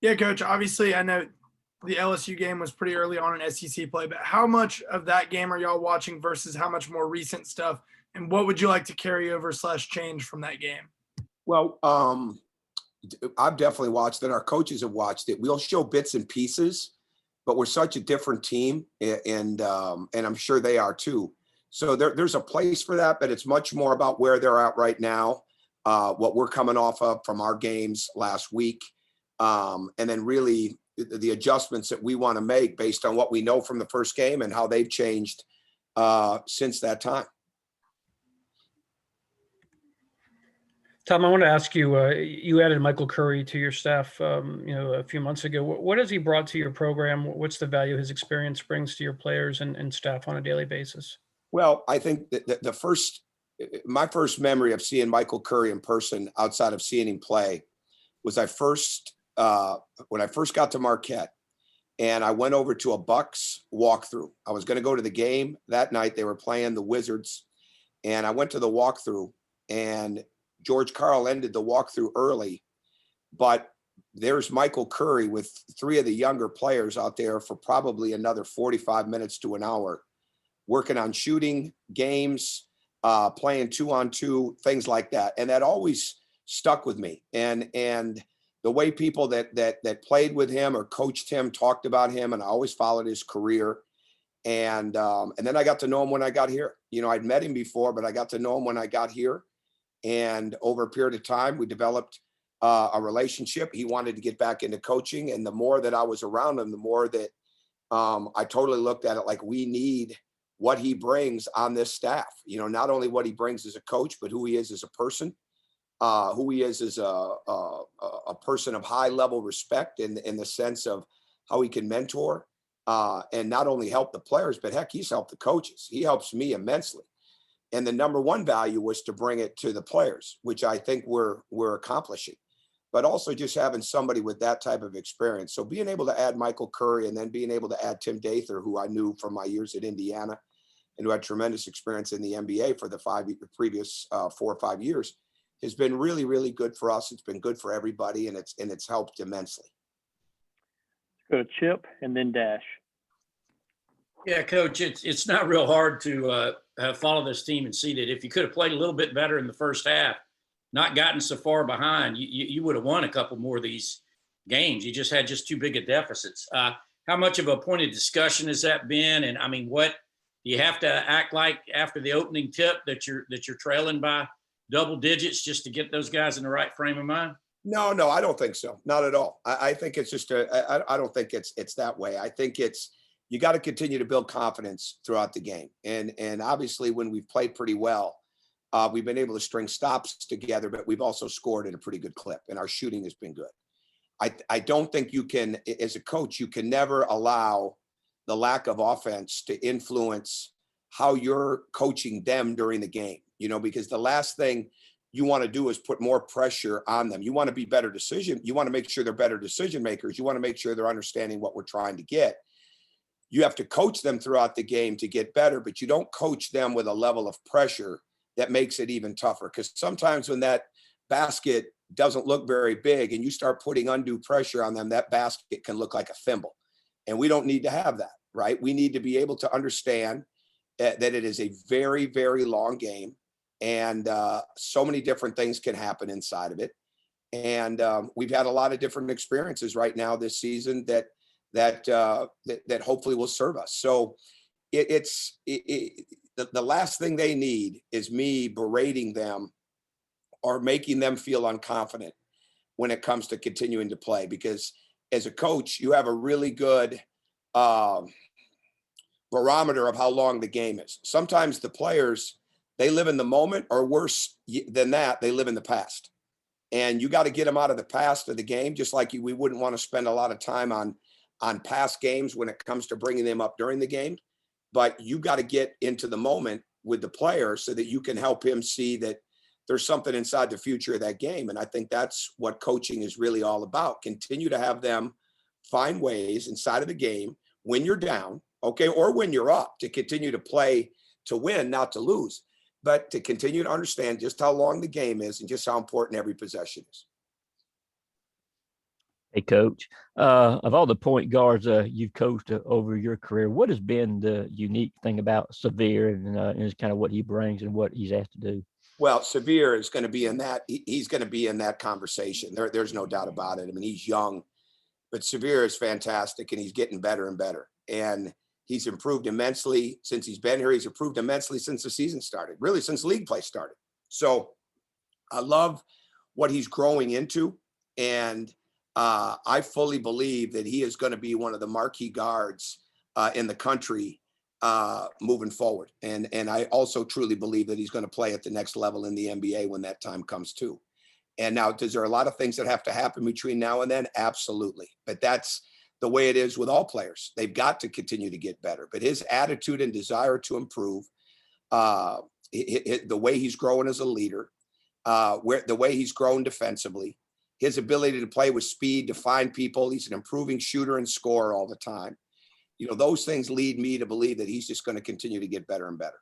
Yeah, Coach, obviously I know the LSU game was pretty early on in SEC play, but how much of that game are y'all watching versus how much more recent stuff? And what would you like to carry over / change from that game? Well, I've definitely watched it. Our coaches have watched it. We'll show bits and pieces, but we're such a different team, and I'm sure they are too. So there's a place for that, but it's much more about where they're at right now, what we're coming off of from our games last week, and then really the adjustments that we want to make based on what we know from the first game and how they've changed since that time. Tom, I want to ask you, you added Michael Curry to your staff, a few months ago. What has he brought to your program? What's the value his experience brings to your players and staff on a daily basis? Well, I think that my first memory of seeing Michael Curry in person outside of seeing him play was when I first got to Marquette and I went over to a Bucks walkthrough. I was going to go to the game that night. They were playing the Wizards, and I went to the walkthrough, and George Karl ended the walkthrough early, but there's Michael Curry with three of the younger players out there for probably another 45 minutes to an hour, working on shooting games, playing 2-on-2, things like that. And that always stuck with me. And the way people that played with him or coached him talked about him, and I always followed his career. And then I got to know him when I got here. I'd met him before, but I got to know him when I got here. And over a period of time, we developed a relationship. He wanted to get back into coaching. And the more that I was around him, the more that I totally looked at it like we need what he brings on this staff. Not only what he brings as a coach, but who he is as a person, who he is as a person of high level respect in the sense of how he can mentor and not only help the players, but heck, he's helped the coaches. He helps me immensely. And the number one value was to bring it to the players, which I think we're accomplishing, but also just having somebody with that type of experience. So being able to add Michael Curry and then being able to add Tim Dather, who I knew from my years at Indiana and who had tremendous experience in the NBA for the previous 4 or 5 years, has been really, really good for us. It's been good for everybody, and it's helped immensely. Go to Chip and then Dash. Yeah, Coach, it's not real hard to follow this team and see that if you could have played a little bit better in the first half, not gotten so far behind, you would have won a couple more of these games. You just had too big of deficits. How much of a point of discussion has that been? And I mean, what do you have to act like after the opening tip that you're trailing by double digits just to get those guys in the right frame of mind? No, I don't think so. Not at all. I think it's just I don't think it's that way. I think you got to continue to build confidence throughout the game. And obviously when we've played pretty well, we've been able to string stops together, but we've also scored at a pretty good clip, and our shooting has been good. I don't think you can, as a coach, you can never allow the lack of offense to influence how you're coaching them during the game, because the last thing you want to do is put more pressure on them. You want to be better you want to make sure they're better decision makers. You want to make sure they're understanding what we're trying to get. You have to coach them throughout the game to get better, but you don't coach them with a level of pressure that makes it even tougher. Because sometimes when that basket doesn't look very big and you start putting undue pressure on them, that basket can look like a thimble. And we don't need to have that, right? We need to be able to understand that it is a very, very long game, and so many different things can happen inside of it. And we've had a lot of different experiences right now this season that hopefully will serve us. So the last thing they need is me berating them or making them feel unconfident when it comes to continuing to play, because as a coach, you have a really good barometer of how long the game is. Sometimes the players, they live in the moment, or worse than that, they live in the past. And you got to get them out of the past of the game, just like we wouldn't want to spend a lot of time on past games when it comes to bringing them up during the game. But you got to get into the moment with the player so that you can help him see that there's something inside the future of that game. And I think that's what coaching is really all about. Continue to have them find ways inside of the game when you're down, okay, or when you're up, to continue to play to win, not to lose, but to continue to understand just how long the game is and just how important every possession is. Hey, Coach. Of all the point guards you've coached over your career, what has been the unique thing about Severe and is kind of what he brings and what he's asked to do? Well, Severe is going to be in that. He's going to be in that conversation. There's no doubt about it. I mean, he's young, but Severe is fantastic, and he's getting better and better. And he's improved immensely since he's been here. He's improved immensely since the season started, really since league play started. So I love what he's growing into. And I fully believe that he is going to be one of the marquee guards in the country moving forward. And I also truly believe that he's going to play at the next level in the NBA when that time comes too. And now, is there a lot of things that have to happen between now and then? Absolutely. But that's the way it is with all players. They've got to continue to get better. But his attitude and desire to improve, the way he's growing as a leader, the way he's grown defensively, his ability to play with speed, to find people. He's an improving shooter and scorer all the time. You know, those things lead me to believe that he's just going to continue to get better and better.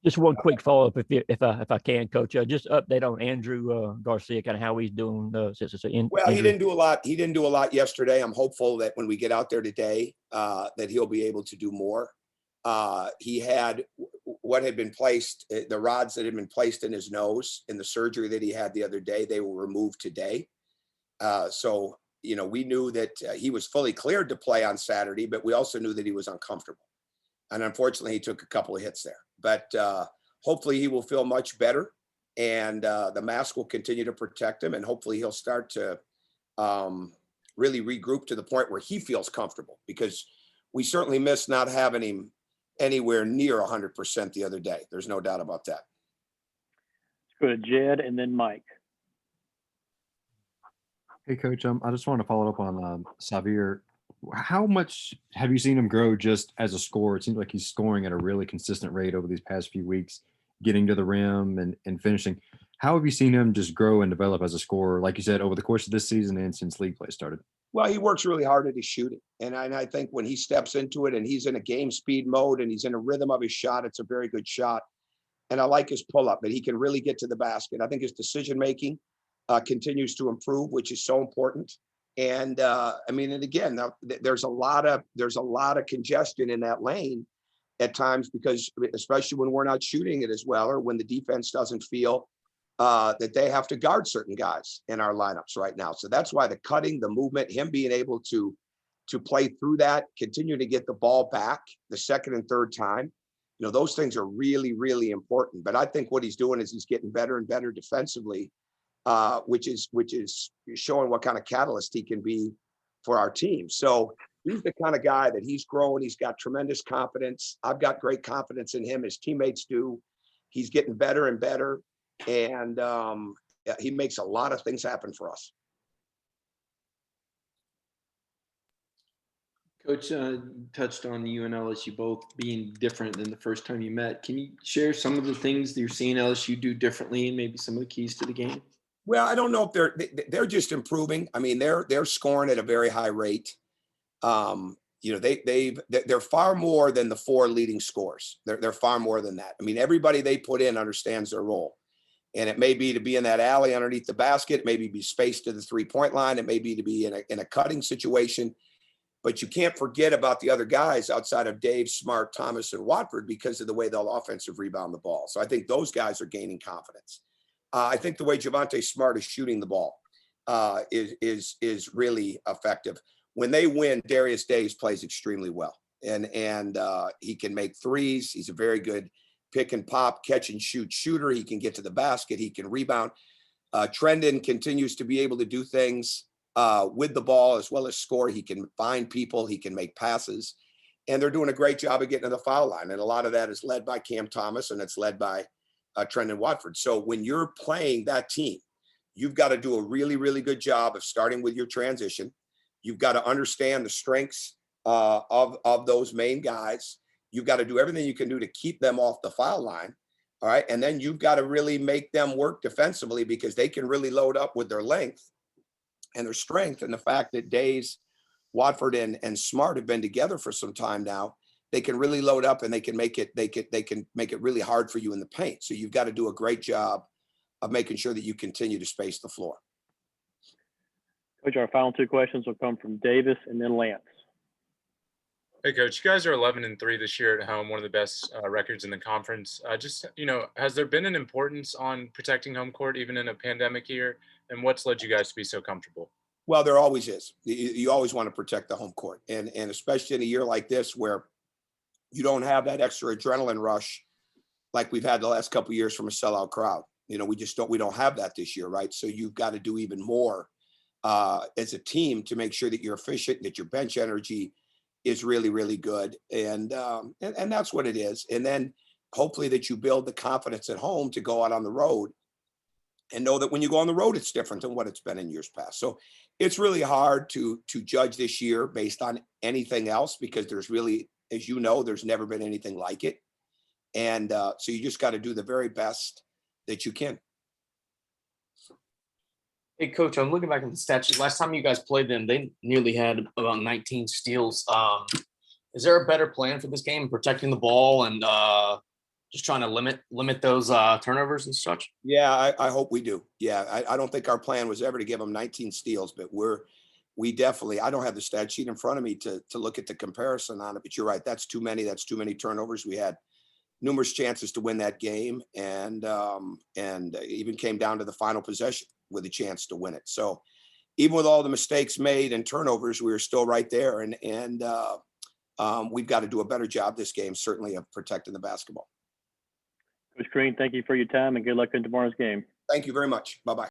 Just one quick follow-up, if I can, Coach. Just update on Andrew Garcia, kind of how he's doing. Since it's Well, he didn't do a lot. He didn't do a lot yesterday. I'm hopeful that when we get out there today, that he'll be able to do more. He had what had been placed, the rods that had been placed in his nose in the surgery that he had the other day. They were removed today. So, you know, we knew that he was fully cleared to play on Saturday, but we also knew that he was uncomfortable. And unfortunately, he took a couple of hits there. But hopefully he will feel much better, and the mask will continue to protect him. And hopefully he'll start to really regroup to the point where he feels comfortable, because we certainly miss not having him anywhere near 100% the other day. There's no doubt about that. Let's go to Jed and then Mike. Hey, Coach. I just want to follow up on Xavier. How much have you seen him grow just as a scorer? It seems like he's scoring at a really consistent rate over these past few weeks, getting to the rim and finishing. How have you seen him just grow and develop as a scorer, like you said, over the course of this season and since league play started? Well, he works really hard at his shooting. And I think when he steps into it and he's in a game speed mode and he's in a rhythm of his shot, it's a very good shot. And I like his pull up, that he can really get to the basket. I think his decision making continues to improve, which is so important. And I mean, and again, there's a lot of congestion in that lane at times, because especially when we're not shooting it as well, or when the defense doesn't feel that they have to guard certain guys in our lineups right now. So that's why the cutting, the movement, him being able to play through that, continue to get the ball back the second and third time, you know, those things are really, really important. But I think what he's doing is he's getting better and better defensively. Which is showing what kind of catalyst he can be for our team. So he's the kind of guy that he's growing. He's got tremendous confidence. I've got great confidence in him. His teammates do. He's getting better and better. And he makes a lot of things happen for us. Coach touched on you and LSU both being different than the first time you met. Can you share some of the things that you're seeing LSU do differently and maybe some of the keys to the game? Well, I don't know if they're just improving. I mean, they're scoring at a very high rate. You know, they're far more than the four leading scorers. They're far more than that. I mean, everybody they put in understands their role, and it may be to be in that alley underneath the basket, maybe be spaced to the 3-point line, it may be to be in a cutting situation. But you can't forget about the other guys outside of Dave, Smart, Thomas, and Watford, because of the way they'll offensive rebound the ball. So I think those guys are gaining confidence. I think the way Javonte Smart is shooting the ball is really effective. When they win, Darius Days plays extremely well, and he can make threes. He's a very good pick and pop, catch and shoot shooter. He can get to the basket. He can rebound. Trendon continues to be able to do things with the ball as well as score. He can find people. He can make passes, and they're doing a great job of getting to the foul line. And a lot of that is led by Cam Thomas, and it's led by Trendon Watford. So when you're playing that team, you've got to do a really, really good job of starting with your transition. You've got to understand the strengths of those main guys. You've got to do everything you can do to keep them off the foul line. All right. And then you've got to really make them work defensively, because they can really load up with their length and their strength. And the fact that Days, Watford, and Smart have been together for some time now, they can really load up, and they can make it really hard for you in the paint. So you've got to do a great job of making sure that you continue to space the floor. Coach, our final two questions will come from Davis and then Lance. Hey, Coach, you guys are 11-3 this year at home, one of the best records in the conference. Has there been an importance on protecting home court even in a pandemic year? And what's led you guys to be so comfortable? Well, there always is. You always want to protect the home court. And especially in a year like this where you don't have that extra adrenaline rush like we've had the last couple of years from a sellout crowd. We don't have that this year, right? So you've got to do even more as a team to make sure that you're efficient, that your bench energy is really, really good. And that's what it is. And then hopefully that you build the confidence at home to go out on the road and know that when you go on the road, it's different than what it's been in years past. So it's really hard to judge this year based on anything else because there's really, as you know, there's never been anything like it. And so you just got to do the very best that you can. Hey, Coach, I'm looking back at the stats. Last time you guys played them, they nearly had about 19 steals. Is there a better plan for this game, protecting the ball and just trying to limit those turnovers and such? Yeah, I hope we do. Yeah, I don't think our plan was ever to give them 19 steals, but we definitely, I don't have the stat sheet in front of me to look at the comparison on it, but you're right. That's too many. That's too many turnovers. We had numerous chances to win that game and even came down to the final possession with a chance to win it. So even with all the mistakes made and turnovers, we were still right there. And we've got to do a better job this game, certainly, of protecting the basketball. Coach Crean, thank you for your time and good luck in tomorrow's game. Thank you very much. Bye-bye.